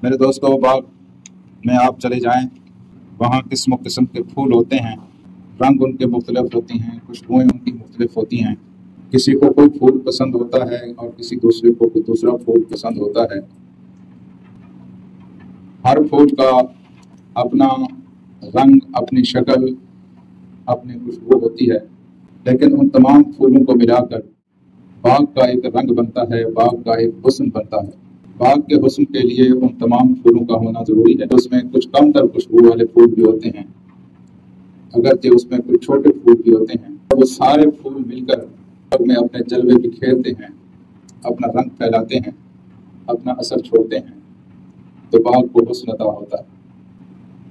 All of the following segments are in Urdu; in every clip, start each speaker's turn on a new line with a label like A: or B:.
A: میرے دوستوں، باغ میں آپ چلے جائیں، وہاں قسم و قسم کے پھول ہوتے ہیں، رنگ ان کے مختلف ہوتی ہیں، خوشبوئیں ان کی مختلف ہوتی ہیں۔ کسی کو کوئی پھول پسند ہوتا ہے اور کسی دوسرے کو کوئی دوسرا پھول پسند ہوتا ہے۔ ہر پھول کا اپنا رنگ، اپنی شکل، اپنی خوشبو ہوتی ہے، لیکن ان تمام پھولوں کو ملا کر باغ کا ایک رنگ بنتا ہے، باغ کا ایک حسن بنتا ہے۔ باغ کے حسن کے لیے ان تمام پھولوں کا ہونا ضروری ہے۔ اس میں کچھ کم تر خوشبو والے پھول بھی ہوتے ہیں، اگرچہ اس میں کچھ چھوٹے پھول بھی ہوتے ہیں۔ وہ سارے پھول مل کر باغ میں اپنے جلوے بکھیرتے ہیں، اپنا رنگ پھیلاتے ہیں، اپنا اثر چھوڑتے ہیں، تو باغ کو حسن عطا ہوتا ہے۔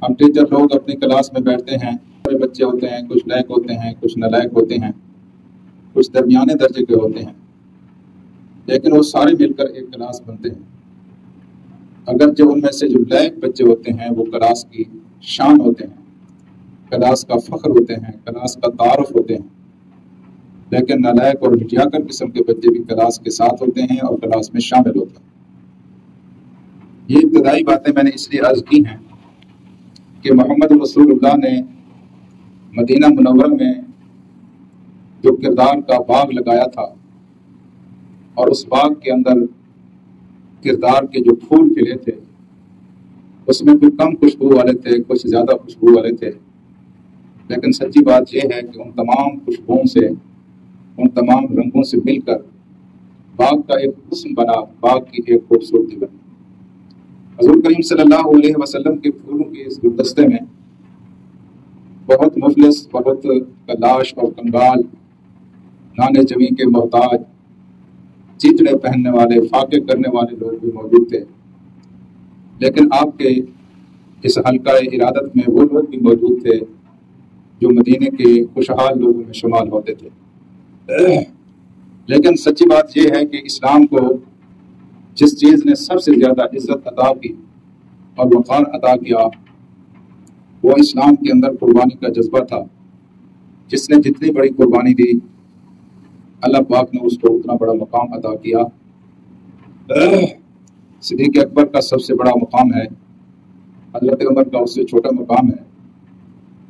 A: ہم ٹیچر لوگ اپنی کلاس میں بیٹھتے ہیں، بڑے بچے ہوتے ہیں، کچھ لائق ہوتے ہیں، کچھ نالائق ہوتے ہیں، کچھ درمیانے درجے کے ہوتے ہیں، لیکن وہ سارے مل کر ایک کلاس بنتے ہیں۔ اگرچہ ان میں سے جو لائق بچے ہوتے ہیں وہ کلاس کی شان ہوتے ہیں، کلاس کا فخر ہوتے ہیں، کلاس کا تعارف ہوتے ہیں، لیکن نالائق اور مٹیا کر قسم کے بچے بھی کلاس کے ساتھ ہوتے ہیں اور کلاس میں شامل ہوتے ہیں۔ یہ ابتدائی باتیں میں نے اس لیے عرض کی ہیں کہ محمد رسول اللہ نے مدینہ منورہ میں جو کردار کا باغ لگایا تھا، اور اس باغ کے اندر کردار کے جو پھول کھلے تھے، اس میں کچھ کم خوشبو والے تھے، کچھ زیادہ خوشبو والے تھے، لیکن سچی بات یہ ہے کہ ان تمام خوشبوؤں سے، ان تمام رنگوں سے مل کر باغ کا ایک حسن بنا، باغ کی ایک خوبصورتی بنی۔ حضور کریم صلی اللہ علیہ وسلم کے پھولوں کے اس گلدستے میں بہت مفلس، بہت کلاش اور کنگال، نانے جویں کے محتاج، چیچڑے پہننے والے، فاقے کرنے والے لوگ بھی موجود تھے، لیکن آپ کے اس حلقہ ارادت میں وہ لوگ بھی موجود تھے جو مدینے کے خوشحال لوگوں میں شمال ہوتے تھے۔ لیکن سچی بات یہ ہے کہ اسلام کو جس چیز نے سب سے زیادہ عزت عطا کی اور وقار عطا کیا، وہ اسلام کے اندر قربانی کا جذبہ تھا۔ جس نے جتنی بڑی قربانی دی، اللہ پاک نے اس کو اتنا بڑا مقام عطا کیا۔ صدیق اکبر کا سب سے بڑا مقام ہے، حضرت عمر کا اس سے چھوٹا مقام ہے،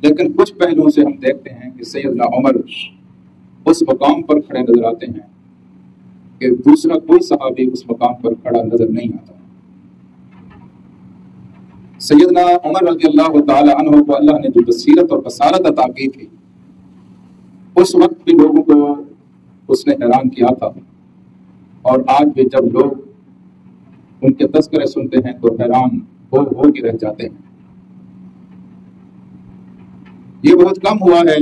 A: لیکن کچھ پہلوؤں سے ہم دیکھتے ہیں کہ سیدنا عمر اس مقام پر کھڑے نظر آتے ہیں کہ دوسرا کوئی صحابی اس مقام پر کھڑا نظر نہیں آتا۔ سیدنا عمر رضی اللہ تعالی عنہ کو اللہ نے جو بصیرت اور بصارت عطا کی تھی، اس وقت بھی لوگوں کو اس نے حیران کیا تھا، اور آج بھی جب لوگ ان کے تذکرے سنتے ہیں تو حیران ہو کے رہ جاتے ہیں۔ یہ بہت کم ہوا ہے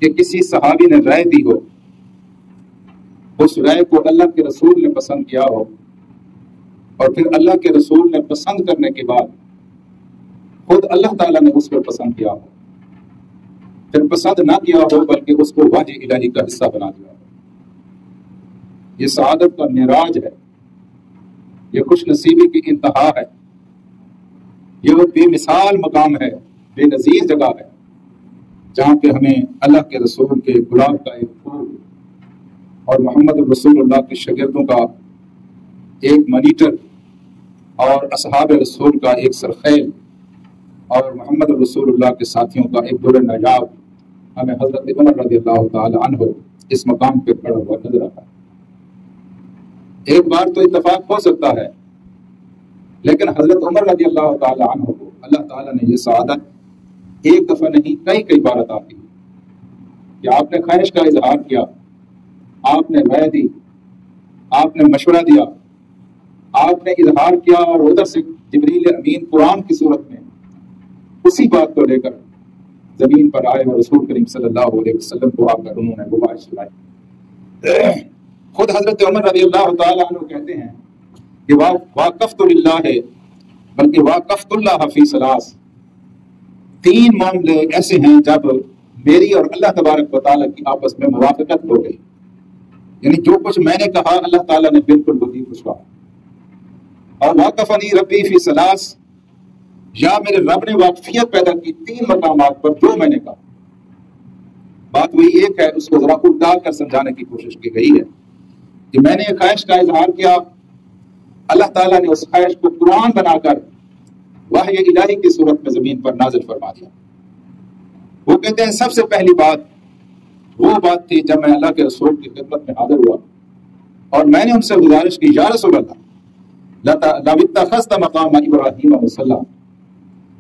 A: کہ کسی صحابی نے رائے دی ہو، اس رائے کو اللہ کے رسول نے پسند کیا ہو، اور پھر اللہ کے رسول نے پسند کرنے کے بعد خود اللہ تعالیٰ نے اس کو پسند کیا ہو، پھر پسند نہ کیا ہو بلکہ اس کو وحی الہی کا حصہ بنا دیا ہو۔ یہ سعادت کا معراج ہے، یہ خوش نصیبی کی انتہا ہے، یہ وہ بے مثال مقام ہے، بے نظیر جگہ ہے، جہاں پہ ہمیں اللہ کے رسول کے گلاب کا ایک پھول اور محمد رسول اللہ کے شاگردوں کا ایک منیٹر اور اصحاب رسول کا ایک سرخیل اور محمد رسول اللہ کے ساتھیوں کا ایک در نجاب، ہمیں حضرت عمر رضی اللہ تعالی عنہ اس مقام پہ کھڑا ہوا نظر آتا ہے۔ ایک بار تو اتفاق ہو سکتا ہے، لیکن حضرت عمر رضی اللہ تعالی عنہ کو اللہ تعالیٰ نے یہ سعادت ایک دفعہ نہیں کئی بار عطا کی کہ آپ نے خواہش کا اظہار کیا، آپ نے رائے دی، آپ نے مشورہ دیا، آپ نے اظہار کیا، اور ادھر سے جبریل امین قرآن کی صورت میں اسی بات کو لے کر زمین پر آئے اور رسول کریم صلی اللہ علیہ وسلم کو آپ کا انہوں نے گواہی سنائی۔ خود حضرت عمر رضی اللہ تعالیٰ عنہ کہتے ہیں کہ واقفت للہ ہے، بلکہ واقفت اللہ فی ثلاث، تین معاملے ایسے ہیں جب میری اور اللہ تبارک و تعالیٰ کی آپس میں موافقت ہو گئی، یعنی جو کچھ میں نے کہا اللہ تعالیٰ نے بالکل وہی کچھ کہا۔ اور واقفنی ربی فی ثلاث، یا میرے رب نے واقفیت پیدا کی تین مقامات پر جو میں نے کہا۔ بات وہی ایک ہے، اس کو ذرا الٹا کر سمجھانے کی کوشش کی گئی ہے کہ میں نے ایک خواہش کا اظہار کیا، اللہ تعالیٰ نے اس خواہش کو قرآن بنا کر وحی الہی کی صورت میں زمین پر نازل فرما دیا۔ وہ کہتے ہیں سب سے پہلی بات وہ بات تھی جب میں اللہ کے رسول کی خدمت میں حاضر ہوا اور میں نے ان سے گزارش کی، یا رسول اللہ لو اتخذت مقام ابراہیم مصلی،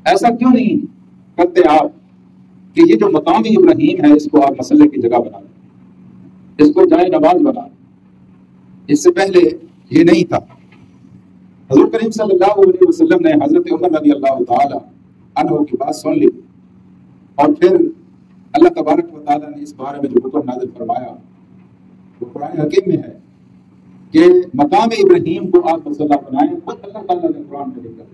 A: ایسا کیوں نہیں کرتے آپ کہ یہ جو مقام ابراہیم ہے اس کو آپ مسلح کی جگہ بنا لیں، اس کو جائے نماز بنا لیں۔ اس سے پہلے یہ نہیں تھا۔ حضور کریم صلی اللہ علیہ وسلم نے حضرت عمر رضی اللہ تعالی عنہ کی بات سن لی اور پھر اللہ تبارک و تعالیٰ نے اس بارے میں جو حکم نازل فرمایا وہ قرآن حکیم میں ہے کہ مقام ابراہیم کو آپ مسلح بنائیں، خود اللہ تعالیٰ نے قرآن میں لکھ کر